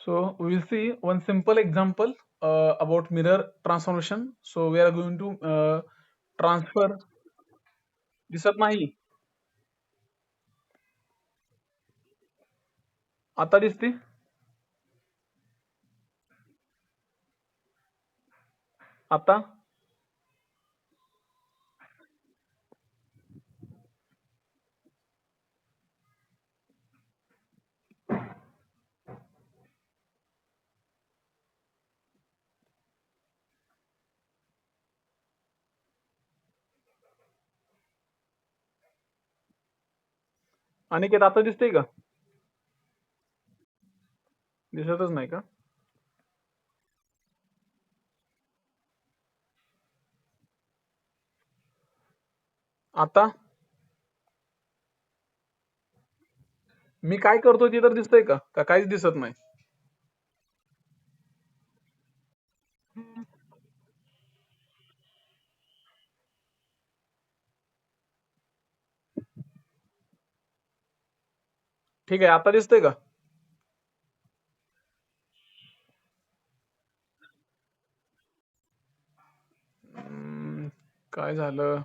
So we will see one simple example about mirror transformation. So we are going to transfer. दिसत नाही. आता दिसते. आता अनिकेत आता दिसते का? दिसतच नाही का? आता मी काय करतो ते तर दिसतंय का? का काहीच दिसत नाही? ठीक आहे, आता दिसतंय का? काय झालं?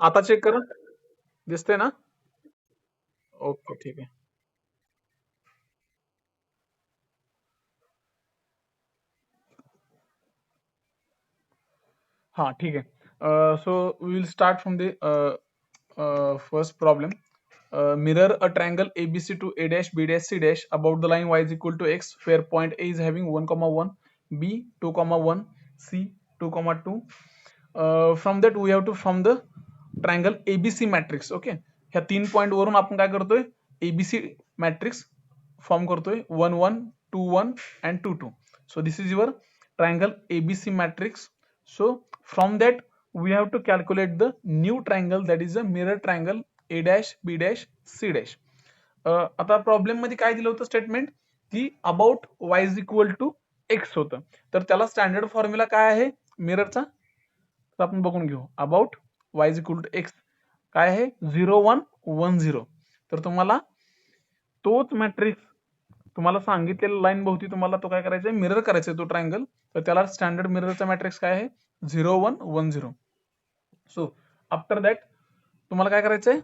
आता चेक करा. दिसते ना? ओके, ठीक आहे. हाँ, ठीक है. So we will start from the first problem. Mirror a triangle ABC to A dash B dash C dash about the line y is equal to x, where point A is having 1 comma 1, B 2 comma 1, C 2 comma 2. From that we have to form the triangle ABC matrix. Okay, ह्या 3 point वरून आपण काय करतोय? ABC matrix form करतोय 1 1 2 1 and 2 2. So this is your triangle ABC matrix. So from that we have to calculate the new triangle, that is a mirror triangle A dash B dash C dash. आता problem मध्ये काय दिलं होतं statement की about y is equal to x होतं. तर त्याला standard formula काय आहे मिररचा? तर आपण बघून घेऊ. About y is equal to x काय आहे? 0 1 1 0. तर तुम्हाला तोच मॅट्रिक्स तुम्हाला सांगितलेल्या लाईन भोवती तुम्हाला तो काय करायचा आहे? मिरर करायचा आहे तो ट्रायंगल. तर त्याला स्टँडर्ड मिररचा मॅट्रिक्स काय आहे? 0 1 1 0. सो आफ्टर दॅट तुम्हाला काय करायचंय?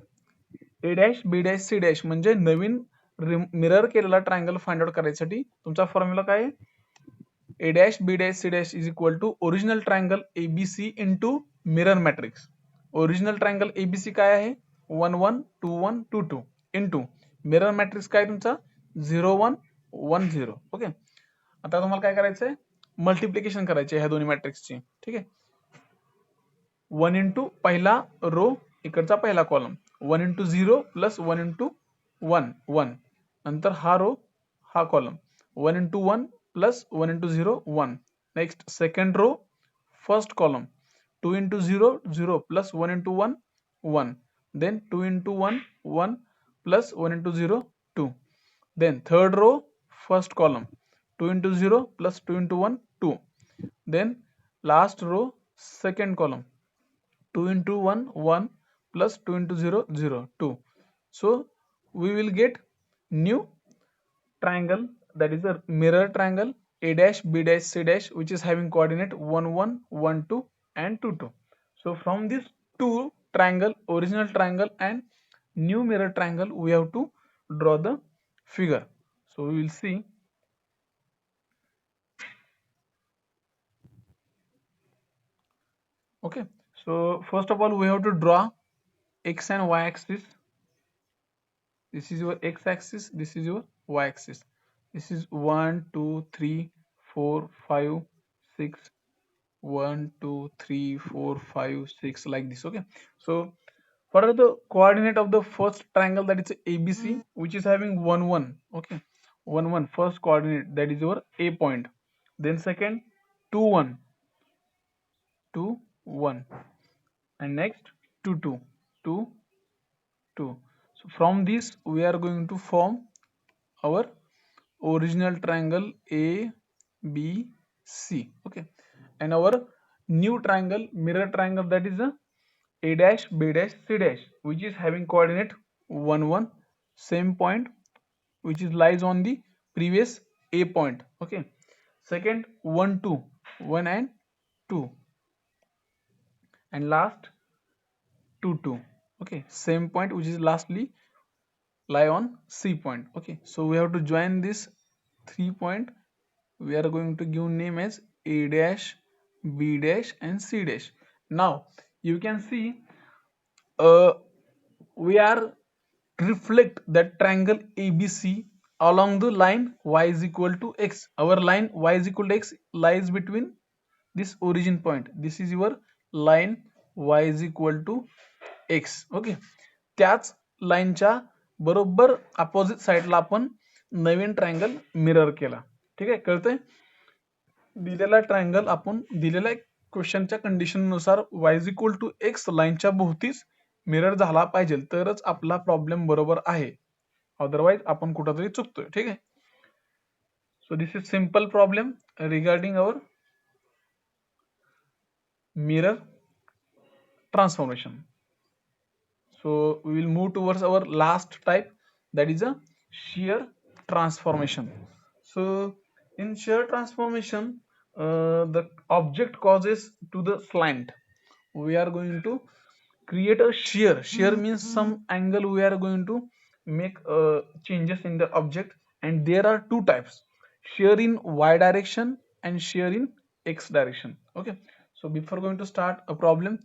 A dash B dash C dash म्हणजे नवीन मिरर केलेला ट्रायंगल फाइंड आउट करायसाठी तुमचा फॉर्म्युला काय आहे? A dash B dash C dash is equal to original triangle ABC into mirror matrix. Original triangle ABC काय आहे? 1 1 2 1 2 2 इंटू मिरर मॅट्रिक्स काय तुमचा? 0 1 1 0. ओके, आता तुम्हाला काय करायचंय? मल्टिप्लिकेशन करायचे ह्या दोन्ही मॅट्रिक्सची. ठीक आहे, 1 इंटू पहिला रो इकडचा पहिला कॉलम, 1 इंटू 0 प्लस 1 इंटू 1 1, नंतर हा रो हा column 1 into 1 plus 1 into 0 1. Next second row first column 2 into 0 0 plus 1 into 1 1. Then 2 into 1 1 plus 1 into 0 2. Then third row first column 2 into 0 plus 2 into 1 2. Then last row second column 2 into 1 1 plus 2 into 0 0 2. So we will get new triangle, that is a mirror triangle A dash B dash C dash, which is having coordinate 1 1 1 2 and 2 2. So from this two triangle, original triangle and new mirror triangle, we have to draw the figure. So we will see. Okay, so first of all we have to draw x and y axis. This is your x axis, this is your y axis. This is 1 2 3 4 5 6, 1 2 3 4 5 6, like this. Okay, so what are the coordinate of the first triangle, that is ABC, which is having 1 1. Okay, 1 1 first coordinate, that is your A point. Then second 2 1 2 1, and next 2 2 2 2. So from this we are going to form our original triangle A B C. Okay, and our new triangle, mirror triangle, that is a dash b dash c dash, which is having coordinate 1 1, same point which is lies on the previous A point. Okay, second 1 2, 1 and 2, and last 2 2. Okay, same point which is lastly lie on C point. Okay, so we have to join this 3 point. We are going to give name as A dash, B dash and C dash. Now you can see uh, we are reflect that triangle ABC along the line y is equal to x. Our line y is equal to x lies between this origin point. This is your line y is equal to x. Okay, त्याच लाईनच्या बरोबर opposite साइडला आपण नवीन triangle mirror केला. ठीक आहे, कळतंय? दिलेला ट्रायंगल आपण दिलेल्या क्वेश्चनच्या कंडिशन नुसार y is equal to x लाईनच्या भोवतीच मिरर झाला पाहिजे, तरच आपला प्रॉब्लेम बरोबर आहे. अदरवाइज आपण कुठेतरी चुकतोय. ठीक आहे. So this is simple problem regarding our mirror transformation. So we will move towards our last type, that is a shear transformation. So in shear transformation, the object causes to the slant. We are going to create a shear. Shear means some angle we are going to make changes in the object, and there are two types: shear in y direction and shear in x direction. Okay, so before going to start a problem,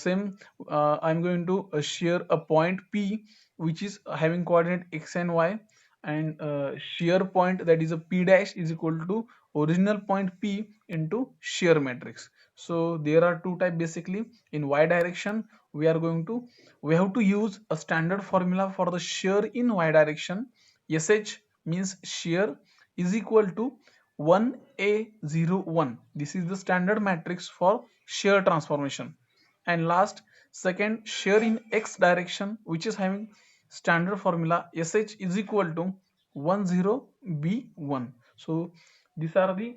same I'm going to shear a point P which is having coordinate x and y, and shear point, that is a P dash, is equal to original point P into shear matrix. So there are two type basically. In y direction we have to use a standard formula for the shear in y direction. SH means shear is equal to 1a01. This is the standard matrix for shear transformation. And last, second, shear in x direction, which is having standard formula SH is equal to 10b1. So these are the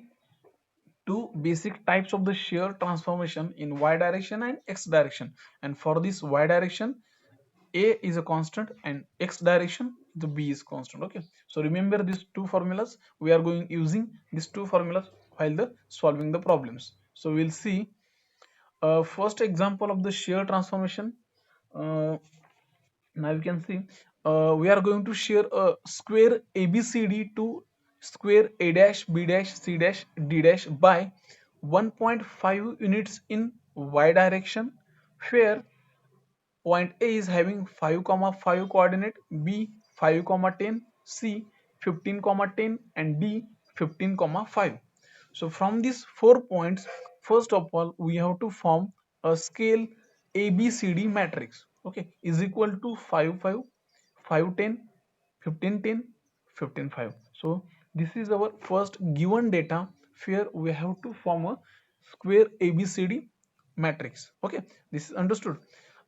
two basic types of the shear transformation in y direction and x direction. And for this y direction, a is a constant and x direction the b is constant. Okay, so remember these two formulas. We are going using these two formulas while the solving the problems. So we'll see first example of the shear transformation. Now you can see we are going to share a square ABCD to square A dash B dash C dash D dash by 1.5 units in y direction, where point A is having 5 comma 5 coordinate, B 5 comma 10, C 15 comma 10 and D 15 comma 5. So from these 4 points, first of all we have to form a scale ABCD matrix. Okay, is equal to 5 5, 5 10, 15 10, 15 5. So this is our first given data where we have to form a square ABCD matrix. Okay, this is understood.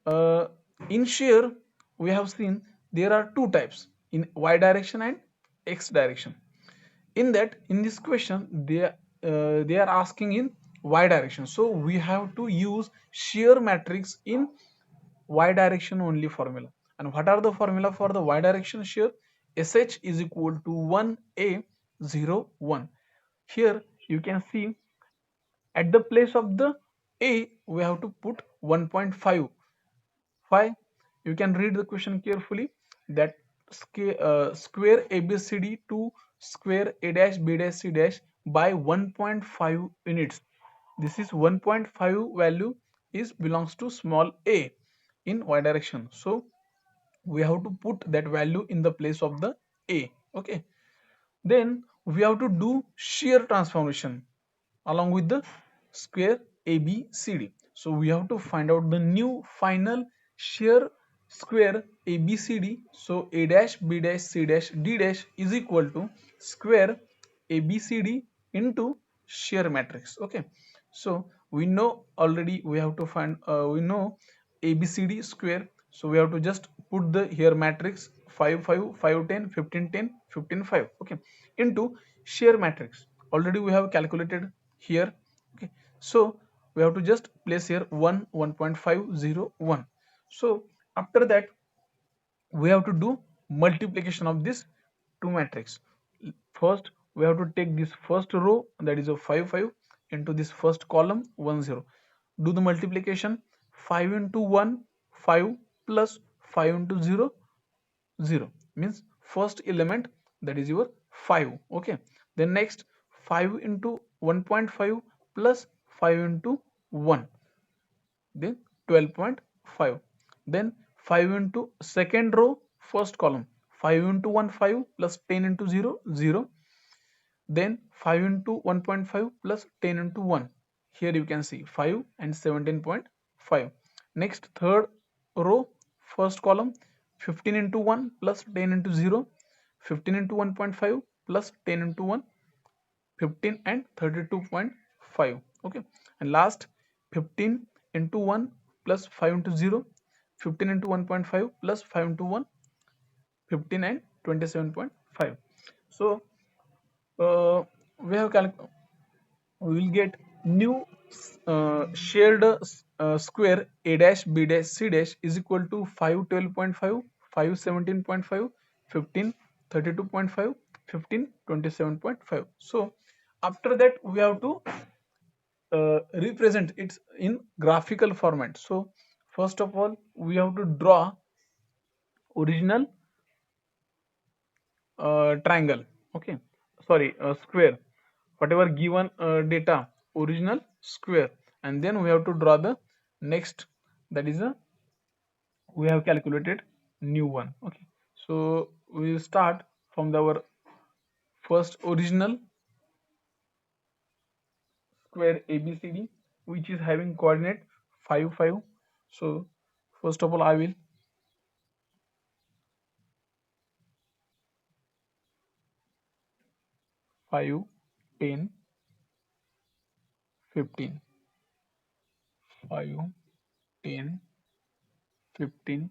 uh, in shear we have seen there are two types, in y direction and x direction. In that, in this question they are asking in y direction, so we have to use shear matrix in y direction only formula. And what are the formula for the y direction shear? SH is equal to 1a01. Here you can see at the place of the a we have to put 1.5. Why? You can read the question carefully, that square ABCD to square A dash B dash C dash by 1.5 units. This is 1.5 value is belongs to small a in y direction. So we have to put that value in the place of the a. Okay. Then we have to do shear transformation along with the square ABCD. So we have to find out the new final shear square ABCD. So A dash B dash C dash D dash is equal to square ABCD into shear matrix. Okay, so we know already we have to find we know ABCD square. So we have to just put the here matrix 5 5 5 10 15 10 15 5. Okay, into shear matrix. already we have calculated here. Okay, so we have to just place here 1 1.501. So after that we have to do multiplication of this two matrix. First we have to take this first row, that is a 5 5, into this first column 1 0. Do the multiplication. 5 into 1 5 plus 5 into 0 0 means first element, that is your 5. Okay, then next 5 into 1.5 plus 5 into 1, then 12.5. Then 5 into second row first column, 5 into 1 5 plus 10 into 0 0. Then 5 into 1.5 plus 10 into 1, here you can see 5 and 17.5. Next third row first column, 15 into 1 plus 10 into 0, 15 into 1.5 plus 10 into 1, 15 and 32.5. Okay, and last 15 into 1 plus 5 into 0, 15 into 1.5 plus 5 into 1, 15 and 27.5. So uh, we have we will get new shared square a dash b dash c dash is equal to 512.5, 517.5, 15, 32.5, 15, 27.5. So after that we have to represent it in graphical format. So first of all we have to draw original triangle. Okay, sorry, square, whatever given data, original square, and then we have to draw the next, that is a, we have calculated new one. Okay, so we will start from our first original square ABCD, which is having coordinate 5 5. So first of all I will 5 10 15, 5 10 15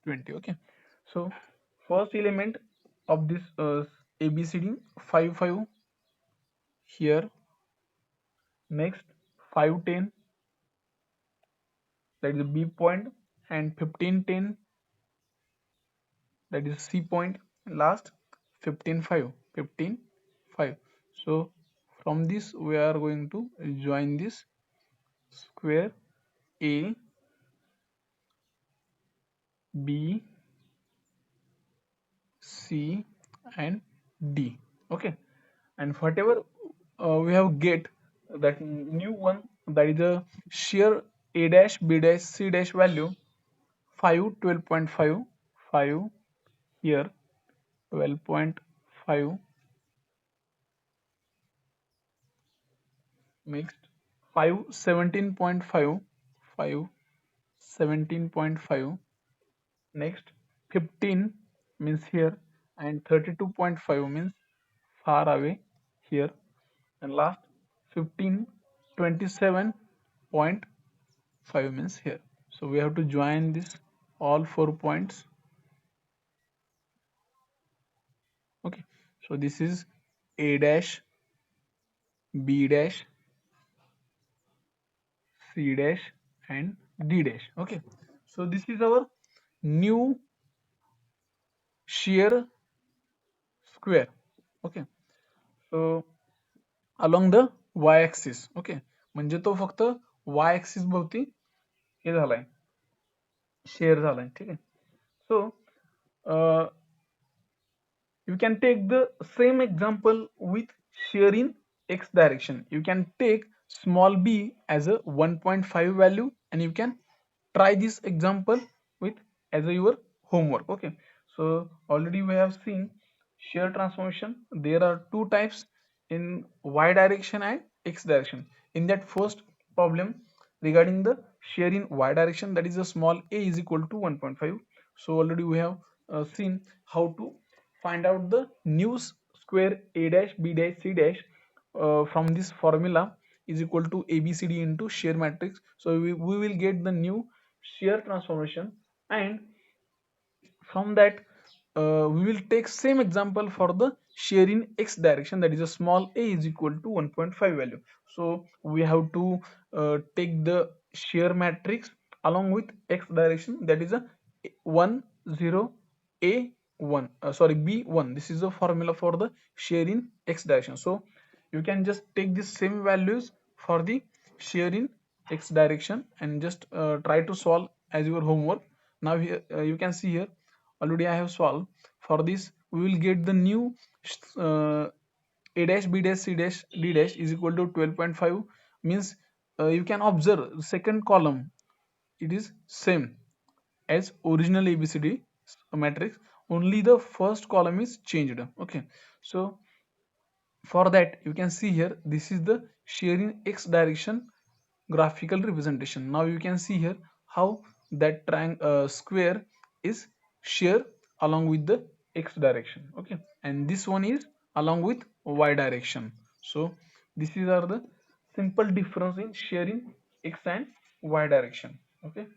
20. Okay, so first element of this ABCD 5 5 here. Next 5 10, that is B point, and 15 10, that is C point. Last 15 5, 15 5. So from this we are going to join this square A B C and D. Okay, and whatever we have get that new one, that is a shear A dash B dash C dash value 5 12.5, 5 here 12.5, mixed 5 17.5, 5 17.5. Next 15 means here, and 32.5 means far away here, and last 15 27.5 means here. So we have to join this all 4 points. Okay, so this is A dash B dash C dash and D dash. Okay, so this is our new shear square. Okay, so along the y axis. Okay, म्हणजे तो फक्त y axis भोवती हे झालाय, share झालाय. ठीक आहे. So you can take the same example with shear in x direction. You can take small b as a 1.5 value, and you can try this example with as a your homework. Okay, so already we have seen shear transformation. There are two types, in y direction and x direction. In that first problem regarding the shear in y direction, that is a small a is equal to 1.5. So already we have seen how to find out the new square a dash b dash c dash from this formula is equal to abcd into shear matrix. So we will get the new shear transformation, and from that we will take same example for the share in x direction, that is a small a is equal to 1.5 value. So we have to take the share matrix along with x direction, that is a 1 0 a 1 sorry b1. This is the formula for the share in x direction. So you can just take the same values for the share in x direction and just try to solve as your homework. Now here you can see here already I have solved. For this we will get the new uh, a dash b dash c dash d dash is equal to 12.5, means you can observe second column, it is same as original ABCD matrix, only the first column is changed. Okay, so for that you can see here this is the share in x direction graphical representation. Now you can see here how that triangle square is share along with the x direction. Okay, and this one is along with y direction. So this is are the simple difference in sharing x and y direction. Okay,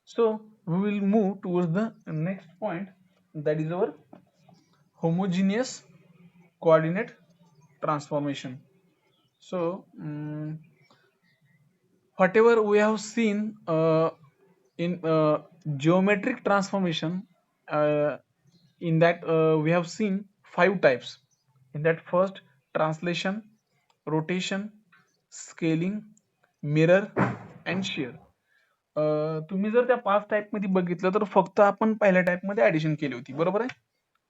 so we will move towards the next point, that is our homogeneous coordinate transformation. So whatever we have seen in geometric transformation, uh, in that we have seen five types. In that first, translation, rotation, scaling, mirror and shear. तुम्ही जर त्या 5 type मध्ये बघितलं तर फक्त आपण पहिल्या type मध्ये ऍडिशन केली होती, बरोबर आहे?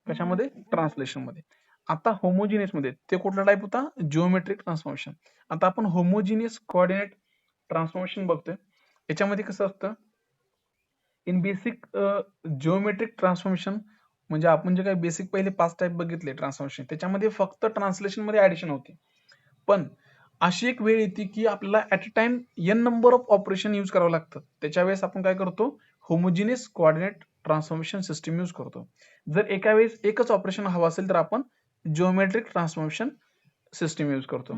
कशामध्ये? ट्रान्सलेशन मध्ये. आता होमोजिनियस मध्ये ते कुठला टाइप होता? Geometric transformation. आता आपण होमोजिनियस कोऑर्डिनेट ट्रान्सफॉर्मेशन बघतोय. याच्यामध्ये कसं असतं, इन बेसिक जिओमेट्रिक ट्रान्सफॉर्मेशन म्हणजे आपण जे काही बेसिक पहिले 5 टाइप बघितले ट्रान्सफॉर्मेशन, त्याच्यामध्ये फक्त ट्रान्सलेशन मध्ये ऍडिशन होती. पण अशी एक वेळ येते की आपल्याला at a time n number of operation use करावं लागतं. त्याच्या वेळेस आपण काय करतो? Homogeneous coordinate transformation system use करतो. जर एका वेळेस एकच ऑपरेशन हवं असेल तर आपण जिओमेट्रिक ट्रान्सफॉर्मेशन सिस्टीम यूज करतो.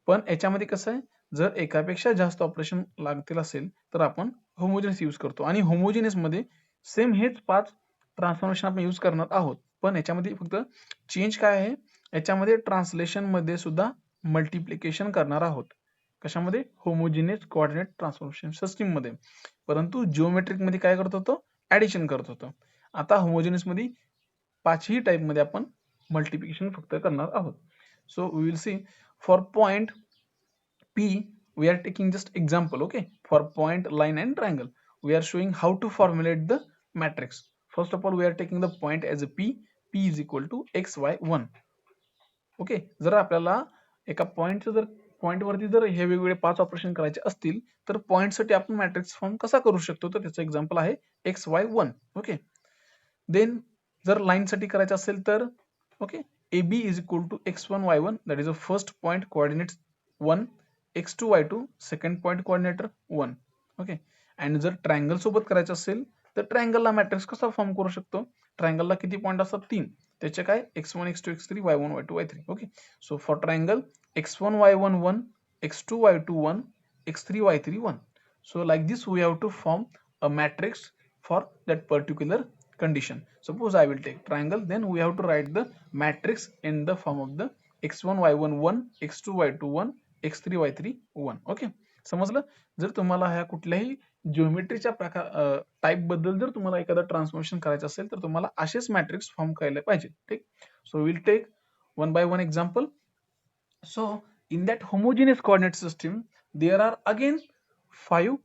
पण याच्यामध्ये कसं आहे, जर एकापेक्षा जास्त ऑपरेशन लागतील असेल तर आपण होमोजिनियस यूज करतो. आणि होमोजिनियस मध्ये सेम हेच 5 ट्रान्सफॉर्मेशन आपण यूज करणार आहोत. पण याच्यामध्ये फक्त चेंज काय आहे, याच्यामध्ये ट्रान्सलेशन मध्ये सुद्धा मल्टिप्लिकेशन करणार आहोत. कशामध्ये? होमोजिनियस कोऑर्डिनेट ट्रान्सफॉर्मेशन सिस्टीम मध्ये. परंतु जिओमेट्रिक मध्ये काय करत होतो? ऍडिशन करत होतो. आता होमोजिनियस मध्ये 5ही टाइप मध्ये आपण मल्टिप्लिकेशन फक्त करणार आहोत. So we will see for point P, we are taking just example. Okay, for point, line and triangle we are showing how to formulate the matrix. First of all, we are taking the point as a P is equal to xy1. Okay, जर आपल्याला एका पॉइंटचं जर point वरती जर हे वेगवेगळे 5 operation करायचे असतील तर पॉइंट साठी आपण मॅट्रिक्स फॉर्म कसा करू शकतो, तर त्याचं एक्झाम्पल आहे xy1. ओके, देन जर लाईन साठी करायचं असेल तर okay, AB is equal to x1 y1, that is the first point coordinates 1, x2 y2 second point coordinator 1. Okay, आणि जर ट्रायंगल सोबत करायचं असेल तर ट्रायंगलला मॅट्रिक्स कसा फॉर्म करू शकतो? ट्रायंगलला किती पॉइंट असतात? 3. त्याचे काय? x1 x2 x3 y1 y2 y3. Okay, so for triangle x1 y1 1, x2 y2 1, x3 y3 1. So like this we have to form a matrix for that particular condition. Suppose I will take triangle, then we have to write the matrix in the form of the x1 y1 1, x2 y2 1, x3 y3 1. Okay, समजलं? जर तुम्हाला ह्या कुठल्याही जिओमेट्रीच्या प्रकार type बद्दल जर तुम्हाला एखादा ट्रान्सफॉर्मेशन करायचं असेल तर तुम्हाला असेच मॅट्रिक्स फॉर्म करायला पाहिजे. ठीक, so will take one by one example. So in that homogeneous coordinate system there are again 5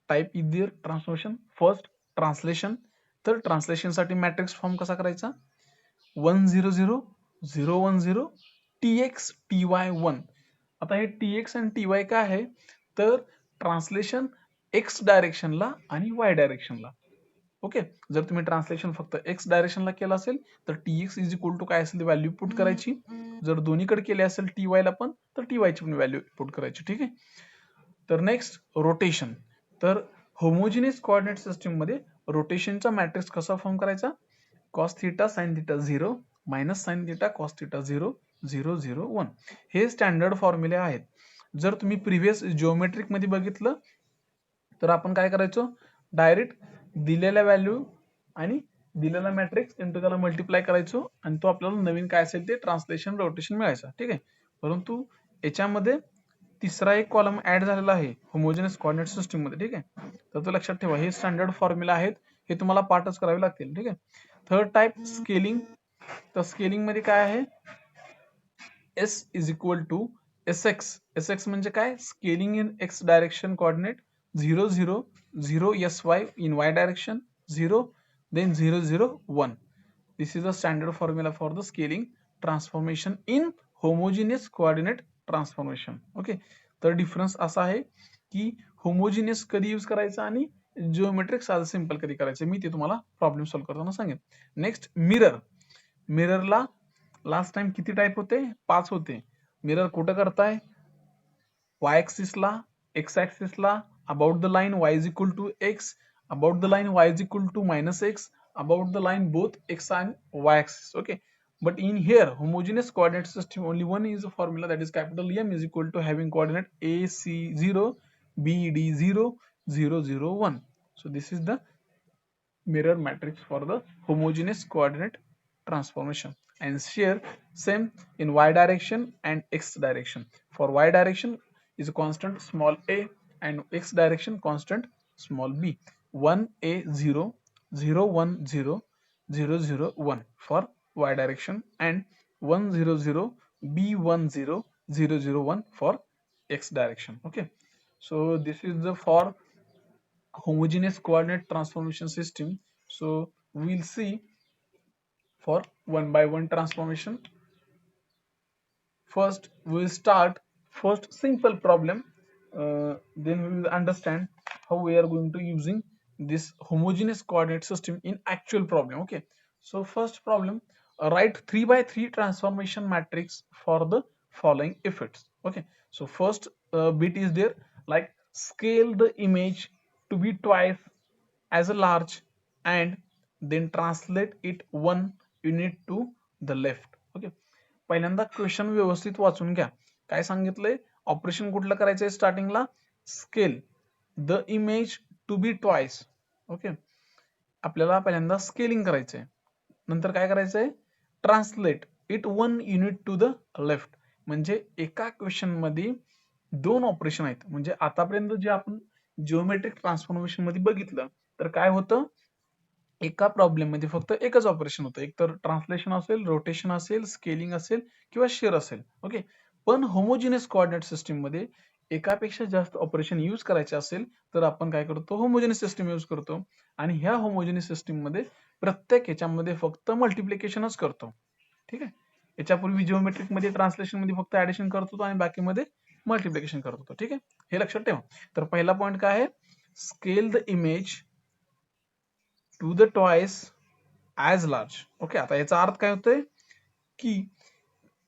type in their transformation. First, translation. तर ट्रान्सलेशन साठी मॅट्रिक्स फॉर्म कसा करायचा? 1 0 0 0 1 0 tx ty 1. आता हे tx आणि ty काय आहे, तर ट्रान्सलेशन x डायरेक्शनला आणि y डायरेक्शनला. ओके, जर तुम्ही ट्रान्सलेशन फक्त x डायरेक्शनला केलं असेल तर tx इज इक्वल टू काय असेल व्हॅल्यू पुट करायची. जर दोन्हीकडे केले असेल ty ला पण तर ty ची पण व्हॅल्यू पुट करायची. ठीक आहे, तर नेक्स्ट रोटेशन. तर होमोजिनियस कोऑर्डिनेट सिस्टीम मध्ये रोटेशनचा मॅट्रिक्स कसा फॉर्म करायचा? cos theta sin theta 0 minus sin theta cos theta 0 0 0 1. हे स्टँडर्ड फॉर्म्युले आहेत. जर तुम्ही प्रिव्हियस जिओमेट्रिक मध्ये बघितलं तर आपण काय करायचो? डायरेक्ट दिलेल्या व्हॅल्यू आणि दिलेला मॅट्रिक्स इंटू त्याला मल्टिप्लाय करायचो आणि तो आपल्याला नवीन काय असेल ते ट्रान्सलेशन रोटेशन मिळायचं. ठीक आहे. परंतु याच्यामध्ये तिसरा एक कॉलम ऍड झालेला आहे होमोजेनस कोऑर्डिनेट सिस्टीम मध्ये. ठीक आहे. तर तो लक्षात ठेवा. हे स्टँडर्ड फॉर्म्युला आहेत, हे तुम्हाला पाठच करावे लागतील. ठीक आहे. Third type scaling. तर स्केलिंग मध्ये काय आहे, S is equal to Sx. Sx म्हणजे काय, scaling in x direction coordinate 0 0 0 sy in y direction 0 then 0 0 1. This is the standard formula for the scaling transformation in homogeneous coordinate transformation. Okay. तर difference असा आहे की homogeneous कधी use करायचा आणि geometric साधं सिंपल कधी करायचं, मी ते तुम्हाला प्रॉब्लेम सॉल्व्ह करताना सांगेन. Next mirror. मिररला लास्ट टाइम किती टाइप होते, 5 होते. मिरर कुठं करताय, y ऍक्सिस ला, x ऍक्सिस ला, about the line y is equal to x, about the line y is equal to minus x, about the line both x and y axis. Okay, but in here homogeneous coordinate system only one is a formula, that is capital M is equal to having coordinate a c 0 b d 0 0 0 1. So this is the mirror matrix for the homogeneous coordinate transformation. And here same in y direction and x direction. For y direction is a constant small a and x direction constant small b. 1 a 0 0 1 0 0 0 1 for y direction and 1 0 0 b 1 0 0 0 1 for x direction. Okay, so this is the for homogeneous coordinate transformation system. So we'll see for one by one transformation. First we'll start first simple problem, then we will understand how we are going to using this homogeneous coordinate system in actual problem. Okay, so first problem, write 3 by 3 transformation matrix for the following effects. Okay, so first bit is there, like scale the image to be twice as a large and then translate it one unit to the left. Okay, पहिल्यांदा question व्यवस्थित वाचून घ्या. काय सांगितलंय, operation कुठलं करायचंय स्टार्टिंगला, scale the image to be twice. Okay, आपल्याला पहिल्यांदा स्केलिंग करायचंय, नंतर काय करायचंय, translate it one unit to the left. म्हणजे एका क्वेश्चन मध्ये दोन ऑपरेशन आहेत. म्हणजे आतापर्यंत जे आपण जिओमेट्रिक ट्रान्सफॉर्मेशन मध्ये बघितलं, तर काय होतं, एका प्रॉब्लेम मध्ये फक्त एकच ऑपरेशन होतं, एक तर ट्रान्सलेशन असेल, रोटेशन असेल, स्केलिंग असेल किंवा शेअर असेल. ओके, पण होमोजिनियस कोऑर्डिनेट सिस्टीम मध्ये एकापेक्षा जास्त ऑपरेशन यूज करायचे असेल तर आपण काय करतो, होमोजिनियस सिस्टीम यूज करतो. आणि ह्या होमोजिनियस सिस्टीम मध्ये प्रत्येक ह्याच्यामध्ये फक्त मल्टिप्लिकेशनच करतो. ठीक आहे, याच्यापूर्वी जिओमेट्रिक मध्ये ट्रान्सलेशन मध्ये फक्त ऍडिशन करत होतो आणि बाकीमध्ये मल्टिप्लिकेशन करत होतो. ठीक आहे, हे लक्षात ठेवा. तर पहिला पॉइंट काय आहे, scale the image to the twice as large. Okay, आता याचा अर्थ काय होतोय की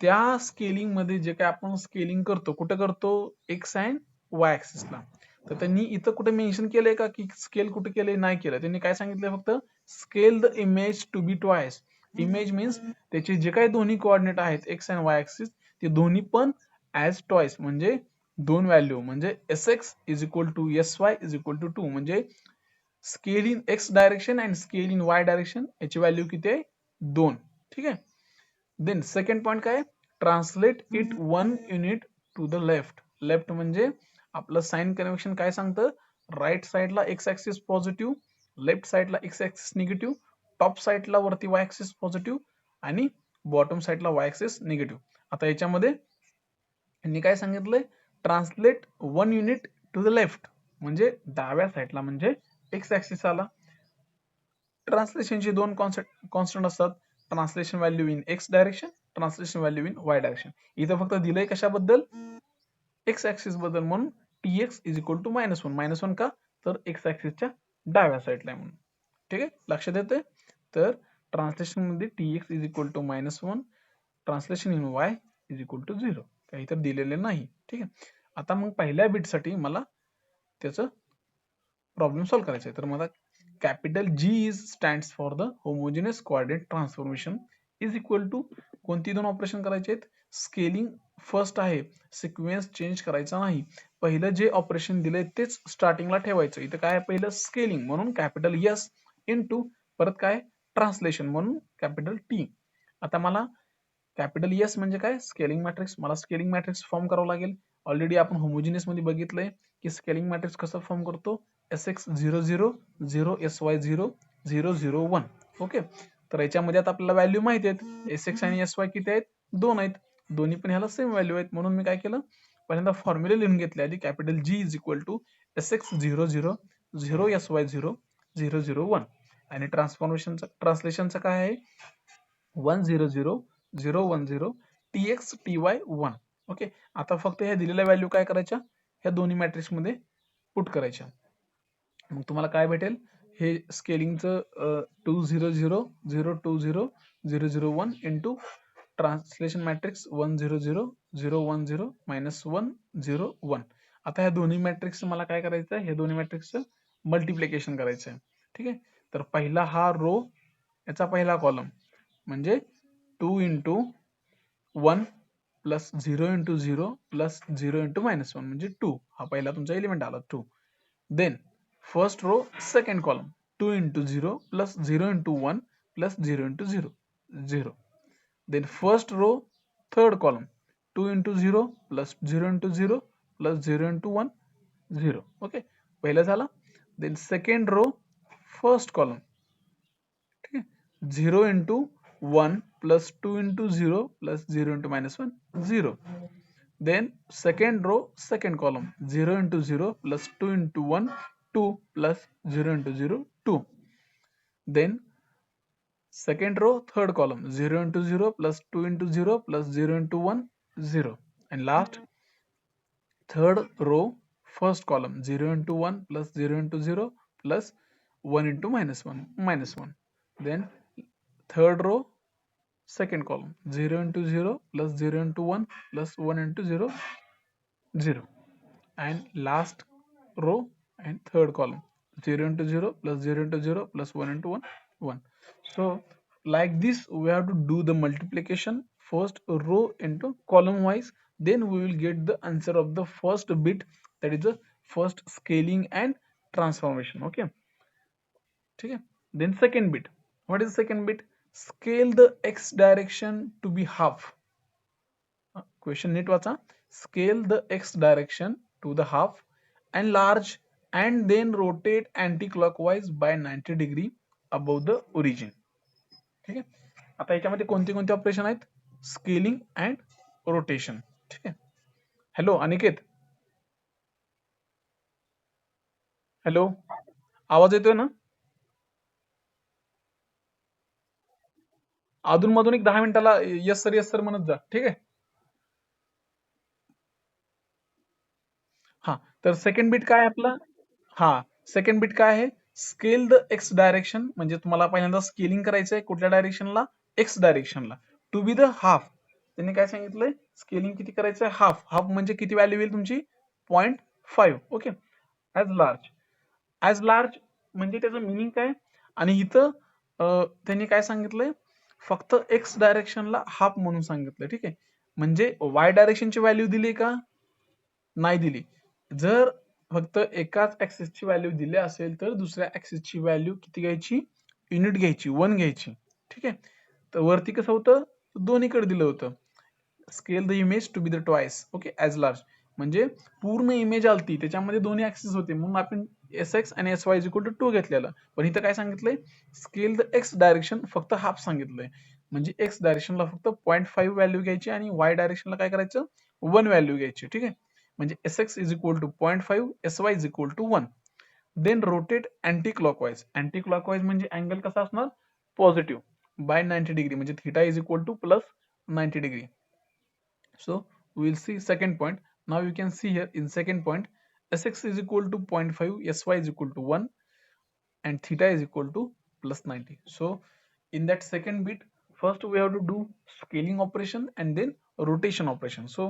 त्या स्केलिंग मध्ये जे काय आपण स्केलिंग करतो, कुठे करतो, एक्स अँड वाय ऍक्सिसला. तर त्यांनी इथं कुठे मेन्शन केलंय का की स्केल कुठे केलंय, नाही केलं. त्यांनी काय सांगितलंय, फक्त scale the image to be twice. Image means त्याचे जे काही दोन्ही कोऑर्डिनेट आहेत एक्स अँड वाय ऍक्सिस, ते दोन्ही पण ॲज ट्वाइस म्हणजे दोन व्हॅल्यू, म्हणजे Sx is equal to Sy is equal to 2. म्हणजे scale in x direction and scale in y direction याची व्हॅल्यू किती आहे, 2. ठीक आहे. देन सेकंड पॉइंट काय, translate it one unit to the left. Left म्हणजे आपलं साइन कन्व्हेन्शन काय सांगतं, राईट साइडला एक्स ऍक्सिस पॉझिटिव्ह, लेफ्ट साइडला एक्स ऍक्सिस निगेटिव्ह, टॉप साइडला वरती वाय ऍक्सिस पॉझिटिव्ह आणि बॉटम साइडला वाय ऍक्सिस निगेटिव्ह. आता याच्यामध्ये यांनी काय सांगितलंय, translate one unit to the left म्हणजे डाव्या साइडला, म्हणजे एक्स ऍक्सिस आला. ट्रान्सलेशनचे दोन कॉन्स्टंट असतात, translation value in x direction, translation value in y direction. इथं फक्त दिलंय कशाबद्दल, एक्स ऍक्सिस बद्दल, म्हणून Tx इज इक्वल टू -1. -1 का, तर एक्स ऍक्सिसच्या डाव्या साईडला म्हणून. ठीक आहे, लक्षात येते. तर ट्रान्सलेशन मध्ये Tx is equal to -1, translation in y is equal to 0. काही तर दिलेले नाही. ठीक आहे, आता मग पहिल्या बीटसाठी मला त्याचं प्रॉब्लेम सॉल्व्ह करायचा आहे. तर मला capital G is stands for the homogeneous coordinate transformation is equal to कोणती दोन ऑपरेशन करायचे आहेत, स्केलिंग फर्स्ट आहे, सिक्वेन्स चेंज करायचा नाही. पहिलं जे ऑपरेशन दिलंय तेच स्टार्टिंगला ठेवायचं. इथं काय आहे, पहिलं स्केलिंग म्हणून कॅपिटल S इनटू परत काय ट्रान्सलेशन म्हणून कॅपिटल टी. आता मला कॅपिटल एस म्हणजे काय, स्केलिंग मॅट्रिक्स. मला स्केलिंग मॅट्रिक्स फॉर्म करावं लागेल. ऑलरेडी आपण होमोजिनियस मध्ये बघितलंय की स्केलिंग मॅट्रिक्स कसं फॉर्म करतो, Sx 0 0 0 Sy 0 0 0 1. ओके, तर याच्यामध्ये आता आपल्याला व्हॅल्यू माहिती आहेत, Sx आणि Sy किती आहेत, 2 आहेत, दोन्ही पण ह्याला सेम व्हॅल्यू आहेत. म्हणून मी काय केलं, पहिल्यांदा फॉर्म्युला लिहून घेतले आधी, capital G is equal to Sx 0 0 0 Sy 0 0 0 1. आणि ट्रान्सलेशनचं काय आहे, 1 0 0 0 1 0 Tx Ty 1. ओके, आता फक्त ह्या दिलेल्या व्हॅल्यू काय करायच्या, ह्या दोन्ही मॅट्रिक्स मध्ये पुट करायच्या. मग तुम्हाला काय भेटेल, हे स्केलिंगचं 2 0 0 0 2 0 0 0 1 इंटू ट्रान्सलेशन मॅट्रिक्स 1 0 0 0 1 0 मायनस 1 0 1. आता ह्या दोन्ही मॅट्रिक्स मला काय करायचं आहे, हे दोन्ही मॅट्रिक्सचं मल्टिप्लिकेशन करायचं आहे. ठीक आहे, तर पहिला हा रो, याचा पहिला कॉलम म्हणजे 2 into 1 plus 0 into 0 plus 0 into minus 1 म्हणजे 2. हा पहिला तुमचा एलिमेंट आला 2. Then first row second column 2 into 0 plus 0 into 1 plus 0 into 0 0. Then first row third column 2 into 0 plus 0 into 0 plus 0 into 1 0. Okay, पहिला झाला. Then second row first column, ठीक आहे, 0 into 1 plus 2 into 0 plus 0 into minus 1 0. Then second row second column 0 into 0 plus 2 into 1 2 plus 0 into 0 2. Then second row third column 0 into 0 plus 2 into 0 plus 0 into 1 0. And last third row first column 0 into 1 plus 0 into 0 plus 1 into minus 1 minus 1. Then third row second column 0 into 0 plus 0 into 1 plus 1 into 0 0. And last row and third column 0 into 0 plus 0 into 0 plus 1 into 1 1. So like this we have to do the multiplication first row into column wise, then we will get the answer of the first bit, that is the first scaling and transformation. Okay, ठीक है. Then second bit, what is the second bit, scale the x direction to be half. Question नीट वाचा, scale the x direction to the half and large and then rotate anti-clockwise by 90 degree above the origin. ठीक आहे, आता याच्यामध्ये कोणते कोणते operation आहेत, scaling and rotation. ठीक आहे, हॅलो अनिकेत, हॅलो, आवाज येतोय ना, अधून मधून एक 10 मिनिटाला यस सर म्हणत जा. ठीक आहे, हा, तर सेकंड बीट काय आपला, हा, सेकंड बीट काय आहे, स्केल द एक्स डायरेक्शन, म्हणजे तुम्हाला पहिल्यांदा स्केलिंग करायचं आहे कुठल्या डायरेक्शनला, एक्स डायरेक्शनला, टू बी द हाफ. त्यांनी काय सांगितलंय, स्केलिंग किती करायचं आहे, हाफ. हाफ म्हणजे किती व्हॅल्यू येईल तुमची, 0.5. Okay, as large. As large म्हणजे त्याचं मिनिंग काय, आणि इथं त्यांनी काय सांगितलंय, फक्त एक्स डायरेक्शनला हाफ म्हणून सांगितलं. ठीक आहे, म्हणजे वाय डायरेक्शनची व्हॅल्यू दिली का, नाही दिली. जर फक्त एकाच ऍक्सिसची व्हॅल्यू दिली असेल तर दुसऱ्या ऍक्सिसची व्हॅल्यू किती घ्यायची, युनिट घ्यायची, 1 घ्यायची. ठीक आहे, तर वरती कसं होतं, दोन्हीकडे दिलं होतं, scale the image to be the twice. Okay, as large म्हणजे पूर्ण इमेज आलती, त्याच्यामध्ये दोन्ही ऍक्सिस होते, म्हणून आपण Sx आणि Sy इज इक्वल टू 2 घेतलेलं. पण इथं काय सांगितलंय, स्केल द एक्स डायरेक्शन, फक्त हाफ सांगितलंय, म्हणजे एक्स डायरेक्शनला फक्त 0.5 व्हॅल्यू घ्यायची आणि वाय डायरेक्शनला काय करायचं, 1 व्हॅल्यू घ्यायची. ठीक आहे, म्हणजे Sx is equal to 0.5, Sy is equal to 1. Then rotate anti clockwise. Anti clockwise म्हणजे अँगल कसा असणार, पॉझिटिव्ह बाय 90 डिग्री, म्हणजे theta is equal to plus 90 degree. So we will see second point. Now you can see here in second point, Sx is equal to 0.5, Sy is equal to 1, and theta is equal to plus 90. So in that second bit, first we have to do scaling operation and then rotation operation. So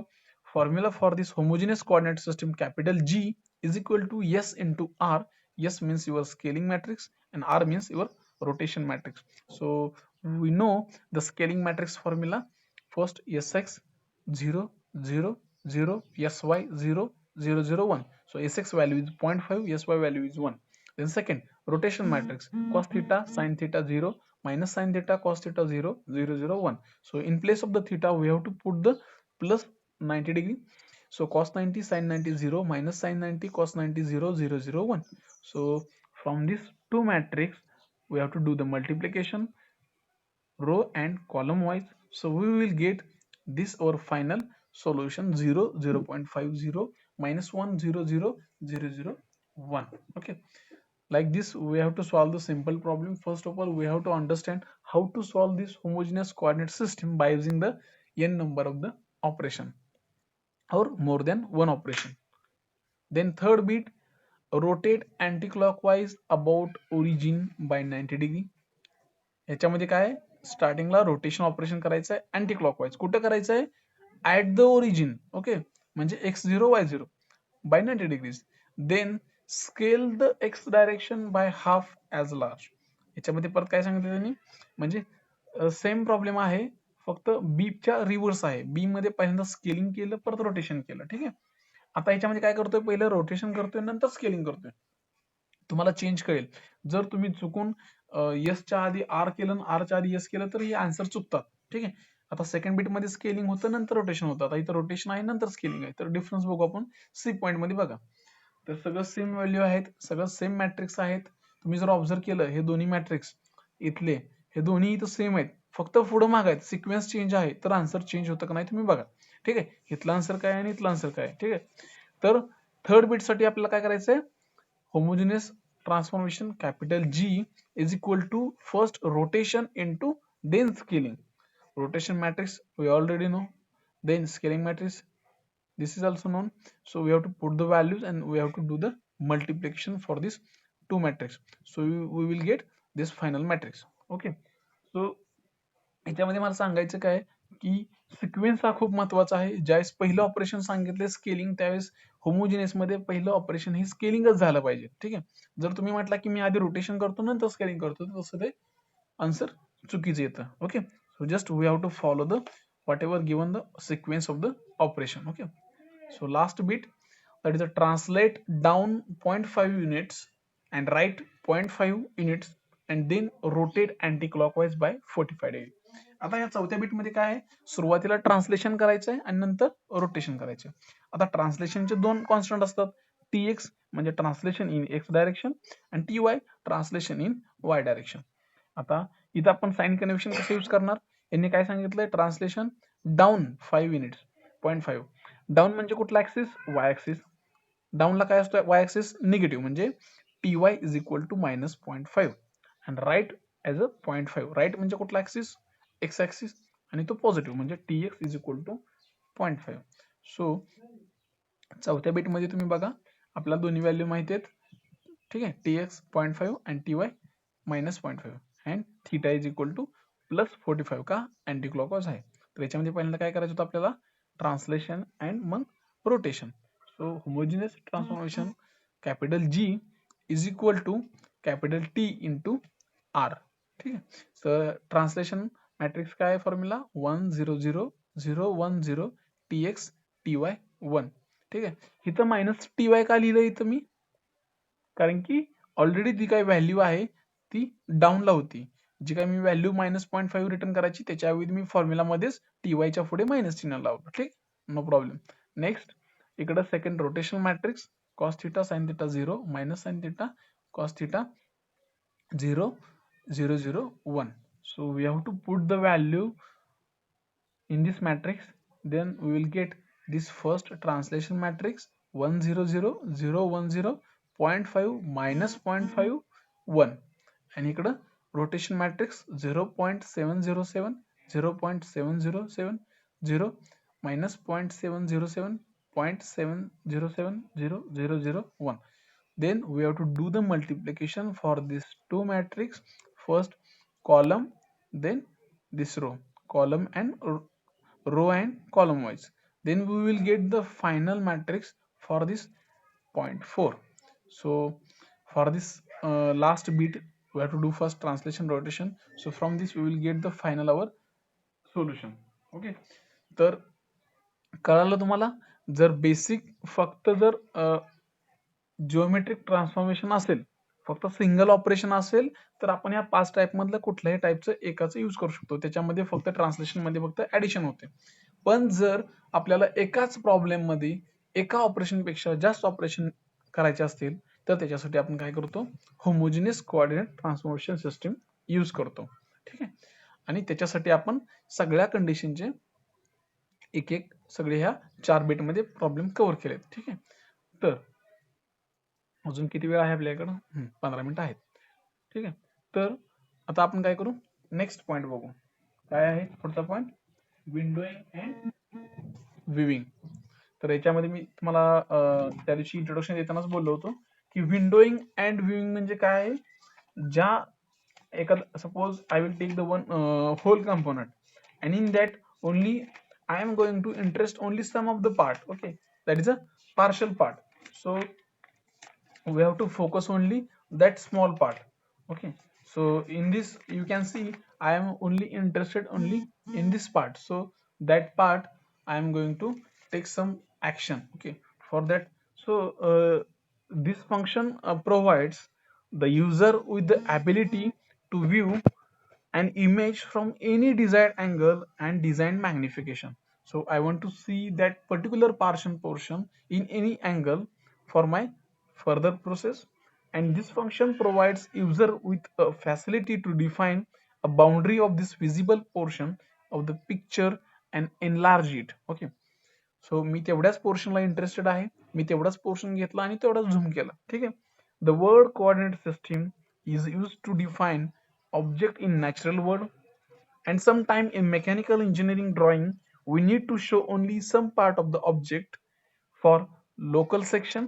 formula for this homogeneous coordinate system, capital G is equal to S into R. S means your scaling matrix and R means your rotation matrix. So we know the scaling matrix formula. First Sx 0 0 0 Sy 0 0 0 1. So Sx value is 0.5, Sy value is 1. Then second rotation matrix, cos theta sin theta 0 minus sin theta cos theta 0 0 0 1. So in place of the theta we have to put the plus 90 degree. So cos 90 sin 90 0 minus sin 90 cos 90 0 0 0 1. So from this two matrix we have to do the multiplication row and column wise. So we will get this our final solution 0 0.50 minus 1 0 0 0 0 1. Okay, like this we have to solve the simple problem. First of all we have to understand how to solve this homogeneous coordinate system by using the n number of the operation or more than one operation. Then third bit, rotate anti-clockwise about origin by 90 degree. याच्यामध्ये काय स्टार्टिंगला rotation operation करायचं आहे anti clockwise. कुठं करायचं आहे at the origin. Okay, म्हणजे x0 y0 by 90 degrees. Then scale the x direction by half as large. याच्यामध्ये परत काय सांगितलं त्यांनी, म्हणजे सेम प्रॉब्लेम आहे फक्त बी च्या रिव्हर्स आहे. बी मध्ये पहिल्यांदा स्केलिंग केलं परत रोटेशन केलं. ठीक आहे, आता याच्यामध्ये काय करतोय, पहिलं रोटेशन करतोय नंतर स्केलिंग करतोय. तुम्हाला चेंज कळेल. जर तुम्ही चुकून एस च्या आधी आर केलं आणि आर च्या आधी एस केलं तर हे आन्सर चुकतात. ठीक आहे, आता सेकंड बिट मध्ये स्केलिंग होतं नंतर रोटेशन होतं. आता इथं रोटेशन आहे नंतर स्केलिंग आहे. तर डिफरन्स बघू आपण सी पॉईंट मध्ये. बघा, तर सगळं सेम व्हॅल्यू आहेत, सगळं सेम मॅट्रिक्स आहेत. तुम्ही जर ऑब्झर्व केलं हे दोन्ही मॅट्रिक्स इथले हे दोन्ही इथं सेम आहेत, फक्त पुढे माग आहेत, सिक्वेन्स चेंज आहे. तर आन्सर चेंज होतं का नाही तुम्ही बघा. ठीक आहे, इथला आन्सर काय आणि इथला आन्सर काय. ठीक आहे, तर थर्ड बिट साठी आपल्याला काय करायचंय, homogeneous transformation capital G is equal to first rotation into then scaling. Rotation matrix we already know, then scaling matrix this is also known. So we have to put the values and we have to do the multiplication for this two matrix. So we will get this final matrix. Okay, so याच्यामध्ये मला सांगायचं काय की sequence हा खूप महत्वाचा आहे. ज्यावेळेस पहिलं ऑपरेशन सांगितले स्केलिंग, त्यावेळेस होमोजिनियस मध्ये पहिलं ऑपरेशन हे स्केलिंगच झालं पाहिजे. ठीक आहे, जर तुम्ही म्हटला की मी आधी रोटेशन करतो नंतर स्केलिंग करतो तर तसं ते आन्सर चुकीचं येतं. Okay, so just we have to follow the whatever given the sequence of the operation. Okay, so last bit, that is a translate down 0.5 units and write 0.5 units and then rotate anti-clockwise by 45 degree. आता या चौथ्या beat मध्ये काय आहे, सुरुवातीला translation करायचं आहे आणि नंतर रोटेशन करायचं. आता ट्रान्सलेशनचे दोन कॉन्स्टंट असतात, tx म्हणजे ट्रान्सलेशन इन एक्स डायरेक्शन आणि ty translation in y direction. आता इथं आपण साइन कन्व्हेन्शन कसं यूज करणार, यांनी काय सांगितलंय, ट्रान्सलेशन डाऊन 5 युनिट्स 0.5. डाऊन म्हणजे कुठला ऍक्सिस, वाय ऍक्सिस. डाऊनला काय असतो, वाय ऍक्सिस निगेटिव्ह म्हणजे ty is equal to minus 0.5 and right as a 0.5. Right म्हणजे कुठला ऍक्सिस, एक्स ऍक्सिस, आणि तो पॉझिटिव्ह म्हणजे tx इज इक्वल टू 0.5. सो चौथ्या बीट मध्ये तुम्ही बघा आपल्याला दोन्ही व्हॅल्यू माहिती आहेत. ठीक आहे, tx 0.5 आणि ty minus 0.5 and theta is equal to plus 45 का अँटी क्लॉकवाईज आहे. तर याच्यामध्ये पहिल्यांदा काय करायचं होतं आपल्याला, ट्रान्सलेशन अँड मग rotation. So homogeneous transformation capital G is equal to capital T into R. ठीक आहे, तर ट्रान्सलेशन मॅट्रिक्स काय फॉर्म्युला 1 0 0 0 1 0 tx ty 1. ठीक आहे, इथं मायनस ty का लिहिलं इथं मी, कारण की ऑलरेडी ती काय व्हॅल्यू आहे ती डाऊनला होती. जी काय मी व्हॅल्यू मायनस 0.5 रिटर्न करायची त्याच्याऐवजी मी फॉर्म्युला मध्येच ty च्या पुढे मायनस चिन्ह लावलं. ठीक, नो प्रॉब्लेम. नेक्स्ट इकडे second rotation matrix cos theta sin theta 0 minus sin theta cos theta 0 0 0 1. So we have to put the value in this matrix, then we will get this first translation matrix 1 0 0 0 1 0 0.5 minus 0.5 1 आणि इकडं rotation matrix 0.707 0.707 0 minus 0.707 0.707 0 0 0 1. Then we have to do the multiplication for these two matrix, first column then this row, column and row and column wise. Then we will get the final matrix for this 0.4. So for this last bit we have to do first translation rotation. So from this we will get the final our solution. Okay, तर कळालं तुम्हाला. जर basic फक्त जर geometric transformation असेल फक्त single operation असेल तर आपण या 5 टाईप मधलं कुठल्याही टाईपचं एकाचं यूज करू शकतो. त्याच्यामध्ये फक्त ट्रान्सलेशन मध्ये फक्त ऍडिशन होते. पण जर आपल्याला एकाच प्रॉब्लेम मध्ये एका ऑपरेशन पेक्षा जास्त ऑपरेशन करायचे असतील तर त्याच्यासाठी आपण काय करतो, homogeneous coordinate transformation system use करतो. ठीक आहे. आणि त्याच्यासाठी आपण सगळ्या कंडिशनचे एक एक सगळे ह्या 4 बिट मध्ये प्रॉब्लेम कव्हर केलेत. ठीक आहे. तर अजून किती वेळ आहे आपल्याकडं? 15 मिनिटं आहेत. ठीक आहे. तर आता आपण काय करू, नेक्स्ट पॉइंट बघू. काय आहे पुढचा पॉइंट? Windowing and viewing. तर याच्यामध्ये मी तुम्हाला त्या दिवशी इंट्रोडक्शन देतानाच बोललो होतो की विंडोइंग अँड व्ह्यूइंग म्हणजे काय आहे. ज्या एखादा suppose I will take the one whole component and in that only I am going to interest only some of the part. Okay, that is a partial part. So we have to focus only that small part. Okay, so in this you can see I am only interested only in this part, so that part I am going to take some action. Okay, for that, so this function provides the user with the ability to view an image from any desired angle and design magnification. So I want to see that particular partial portion in any angle for my further process, and this function provides user with a facility to define a boundary of this visible portion of the picture and enlarge it. Okay, सो मी तेवढ्याच पोर्शनला interested आहे, मी तेवढाच portion घेतला आणि तेवढाच झूम केला. ठीक आहे. The world coordinate system is use to define object in natural world, and sometime in mechanical engineering drawing we need to show only some part of the object for local section,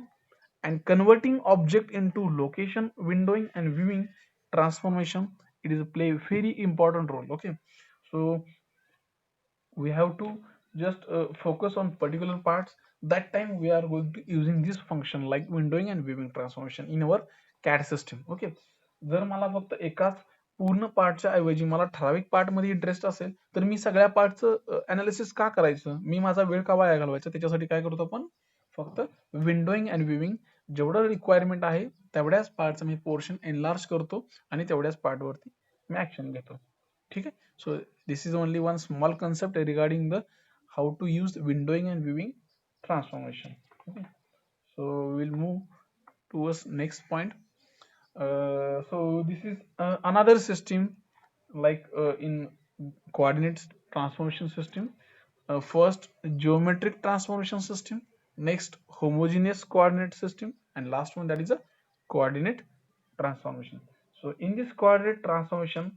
and converting object into location windowing and viewing transformation, it is play a very important role. Okay, so we have to just focus on particular parts. That time we are going to using this function like windowing and viewing transformation in our CAD system. Okay, जर मला फक्त एकाच पूर्ण पार्टच्या ऐवजी मला ठराविक part मध्ये interest असेल तर मी सगळ्या पार्टचं अनालिसिस का करायचं, मी माझा वेळ का वाया घालवायचा. त्याच्यासाठी काय करतो आपण, फक्त विंडोइंग अँड व्ह्यूइंग जेवढं रिक्वायरमेंट आहे तेवढ्याच पार्टचं मी पोर्शन एनलार्ज करतो आणि तेवढ्याच पार्ट वरती मी ऍक्शन घेतो. ठीक आहे. So this is only one small concept regarding the how to use windowing and viewing transformation. Okay. So we'll move towards next point. So this is another system like in coordinates transformation system. First geometric transformation system, next homogeneous coordinate system, and last one that is a coordinate transformation. So in this coordinate transformation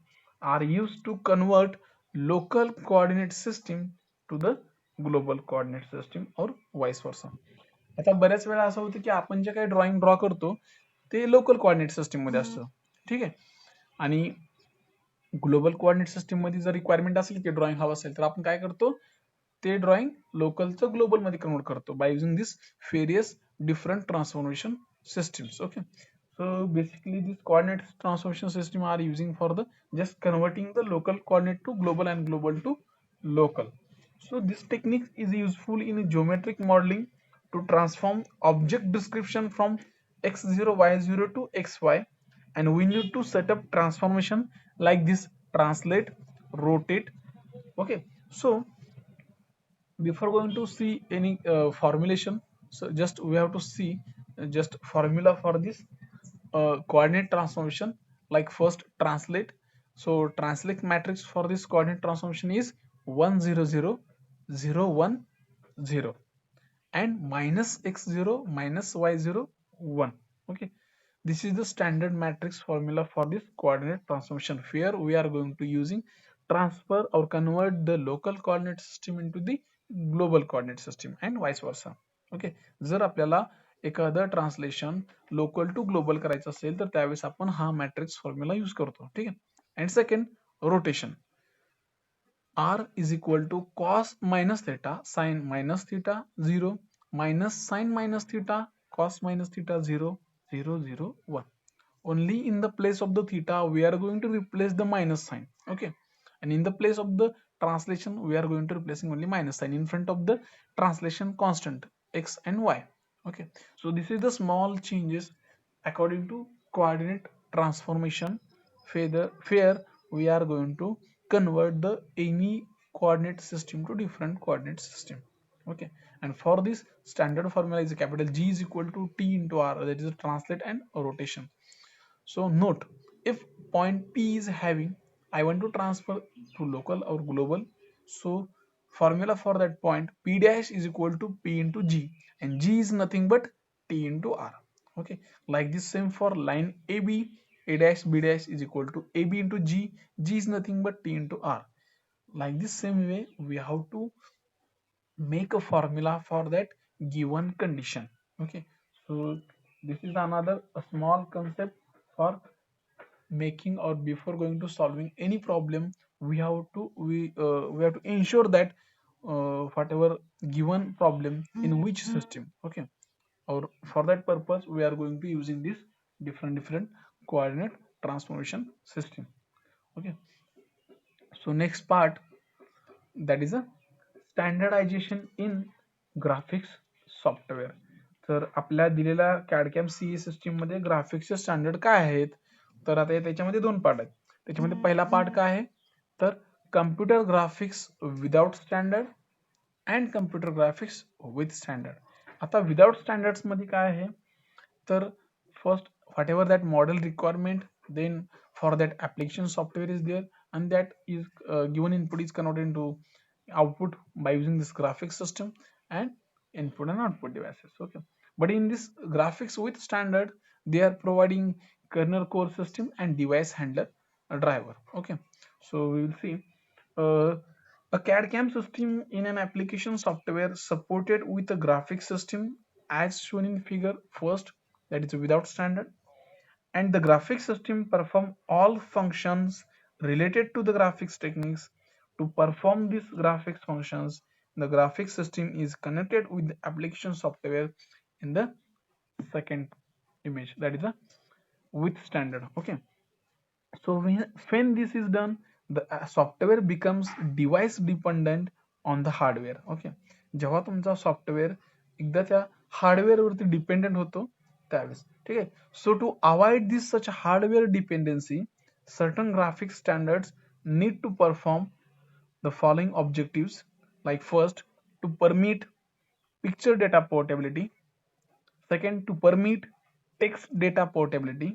are used to convert local coordinate system to the global coordinate system or vice versa. आता बऱ्याच वेळा असं होतं की आपण जे काही drawing draw करतो ते लोकल कोऑर्डिनेट सिस्टीम मध्ये असतं. ठीक आहे. आणि ग्लोबल कोऑर्डिनेट सिस्टीम मध्ये जर रिक्वायरमेंट असेल की ड्रॉइंग हवं असेल तर आपण काय करतो, ते ड्रॉइंग लोकलचं ग्लोबल मध्ये कन्वर्ट करतो by using this various different transformation systems. Okay, so basically this coordinate transformation system are using for the just converting the local coordinate to global and global to local. So this technique is useful in geometric modeling to transform object description from x0 y0 to xy, and we need to set up transformation like this: translate, rotate. Okay, so before going to see any formulation, so just we have to see just formula for this coordinate transformation. Like first translate, so translate matrix for this coordinate transformation is 1 0 0 0 1 0 and minus x0 minus y0 1. Okay, this is the standard matrix formula for this coordinate transformation. Here we are going to using transfer or convert the local coordinate system into the global coordinate system and vice versa. Okay, जर आपल्याला एखादं translation local to global करायचं असेल तर त्यावेळेस आपण हा matrix formula use करतो. ठीक आहे. And second rotation, r is equal to cos minus theta sin minus theta 0 minus sin minus theta cos minus theta 0 0 0 1. Only in the place of the theta we are going to replace the minus sign. Okay, and in the place of the translation we are going to replacing only minus sign in front of the translation constant x and y. Okay, so this is the small changes according to coordinate transformation, where we are going to convert the any coordinate system to different coordinate system. Okay, and for this standard formula is a capital G is equal to T into R, that is a translate and rotation. So note, if point P is having, I want to transfer to local or global. So formula for that point P dash is equal to P into G, and G is nothing but T into R. Okay, like this same for line AB, A dash B dash is equal to AB into G, G is nothing but T into R. Like this same way we have to make a formula for that given condition. Okay, so this is another a small concept for making or before going to solving any problem. We have to ensure that whatever given problem in which system. Okay, or for that purpose we are going to using this different coordinate transformation system. Okay, so next part, that is a standardization in graphics software. तर आपल्या दिलेल्या कॅडकॅम CE system मध्ये ग्राफिक्सचे standard काय आहेत, तर आता त्याच्यामध्ये दोन पार्ट आहेत. त्याच्यामध्ये पहिला पार्ट काय आहे, तर computer graphics without standard and computer graphics with standard. आता विदाउट स्टँडर्ड्स मध्ये काय आहे, तर first whatever that model requirement, then for that application software is there, and that is given input is converted into output by using this graphics system and input and output devices. Okay, but in this graphics with standard they are providing kernel core system and device handler driver. Okay, so we will see uh, a CAD/CAM system in an application software supported with a graphics system as shown in figure first, that is without standard, and the graphics system perform all functions related to the graphics techniques. To perform these graphics functions, the graphics system is connected with the application software in the second image, that is a with standard. Okay, so when this is done, the software becomes device dependent on the hardware. Okay, जेव्हा तुमचा software एकदा त्या hardware वरती dependent होतो त्यावेळेस. ठीक आहे, so to avoid this such hardware dependency, certain graphic standards need to perform the following objectives, like first, to permit picture data portability, second, to permit text data portability,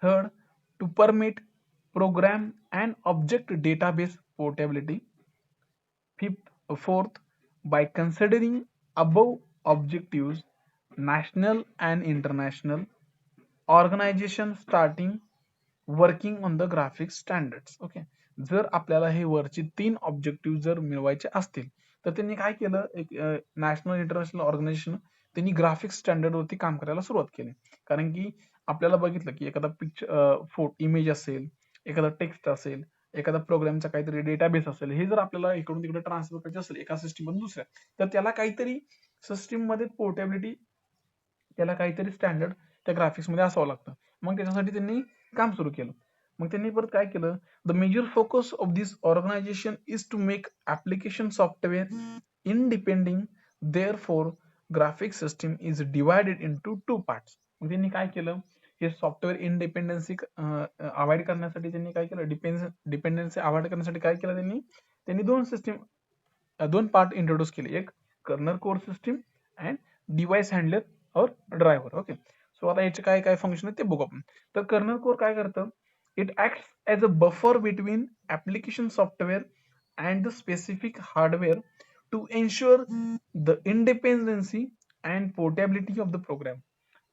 third, to permit program and object database portability, fifth, fourth, by considering above objectives, national and international organization starting working on the graphic standards. Okay, जर आपल्याला हे वरचे 3 objective जर मिळवायचे असतील तर त्यांनी काय केलं, एक नॅशनल इंटरनॅशनल ऑर्गनायझेशन त्यांनी ग्राफिक स्टँडर्ड वरती काम करायला सुरुवात केली. कारण की आपल्याला बघितलं की एखादा पिक्चर इमेज असेल, एखादा टेक्स्ट असेल, एखादा प्रोग्रामचा काहीतरी डेटाबेस असेल, हे जर आपल्याला इकडून तिकडे ट्रान्सफर करायचे असेल एका सिस्टीम मधून दुसऱ्या, तर त्याला काहीतरी सिस्टीम मध्ये पोर्टेबिलिटी, त्याला काहीतरी स्टँडर्ड त्या ग्राफिक्स मध्ये असावं लागतं. मग त्याच्यासाठी त्यांनी काम सुरू केलं. मग त्यांनी परत काय केलं, the major focus of this organisation is to make application software independent, therefore graphic system is divided in two parts. मग त्यांनी काय केलं, हे सॉफ्टवेअर इंडिपेंडन्सी अवॉइड करण्यासाठी त्यांनी काय केलं, डिपेंडन्सी अवॉइड करण्यासाठी काय केलं त्यांनी, दोन पार्ट इंट्रोड्यूस केले, एक kernel core system and device handler और ड्रायव्हर. ओके, सो आता याचे काय काय फंक्शन आहेत ते बघू आपण. तर कर्नल कोर काय करतं, it acts as a buffer between application software and the specific hardware to ensure the independency and portability of the program.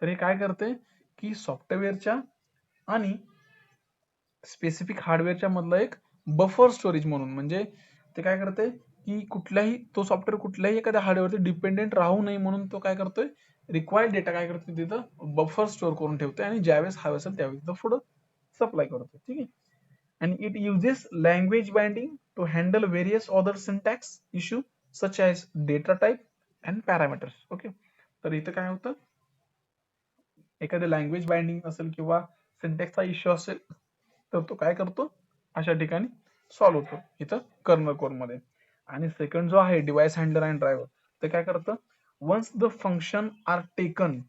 तर हे काय करते की सॉफ्टवेअरच्या आणि स्पेसिफिक हार्डवेअरच्या मधला एक बफर स्टोरेज म्हणून, म्हणजे ते काय करते की कुठल्याही तो सॉफ्टवेअर कुठल्याही एखाद्या हार्डवेअरवरती डिपेंडेंट राहू नये म्हणून तो काय करतोय, रिक्वायर्ड डेटा काय करतोय तिथं बफर स्टोअर करून ठेवतोय आणि ज्यावेळेस हवे असेल त्यावेळेस तिथं पुढं सप्लाय करतोय. ठीक आहे, and it uses language binding to handle various other syntax issue such as data type and parameters. Okay, तर इथं काय होतं, एखादं लँग्वेज बाइंडिंग असेल किंवा सिंटॅक्सचा इश्यू असेल तर तो काय करतो, अशा ठिकाणी सॉल्व्ह होतो इथं कर्नल कोर मध्ये. आणि सेकंड जो आहे डिव्हाइस हँडलर अँड ड्रायव्हर, ते काय करतं, once the function are taken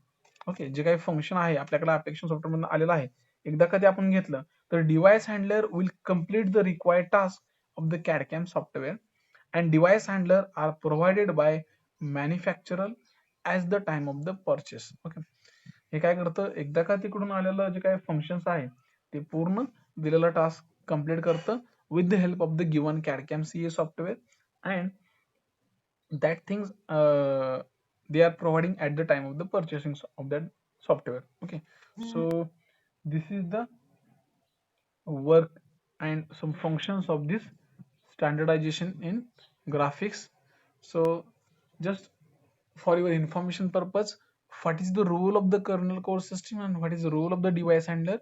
okay, जे काही फंक्शन आहे आपल्याकडे ऍप्लिकेशन सॉफ्टवेअर मधून आलेलं आहे, एकदा कधी आपण घेतलं तर device handler will complete the required task of the CAD software and device handler are provided by manufacturer as the time of the purchase. Okay, हे काय करतं, एकदा का तिकडून आलेलं जे काही फंक्शन्स आहे ते पूर्ण दिलेला टास्क कम्प्लीट करतं with the help of the given कॅड CA software and that things they are providing at the time of the purchasing of that software. Okay, so this is the work and some functions of this standardization in graphics. So just for your information purpose, what is the role of the kernel core system and what is the role of the device handler?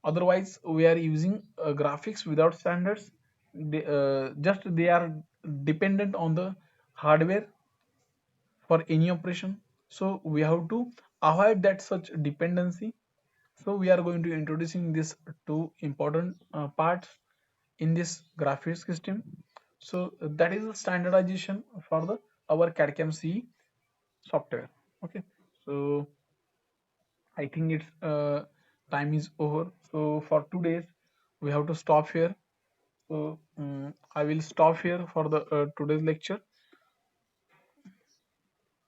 Otherwise we are using graphics without standards. Just they are dependent on the hardware for any operation. So we have to avoid that such dependency. So we are going to introducing these two important parts in this graphics system. So that is the standardization for the our CAD/CAM C software. Okay, so I think it's time is over. So for 2 days we have to stop here. So I will stop here for the today's lecture.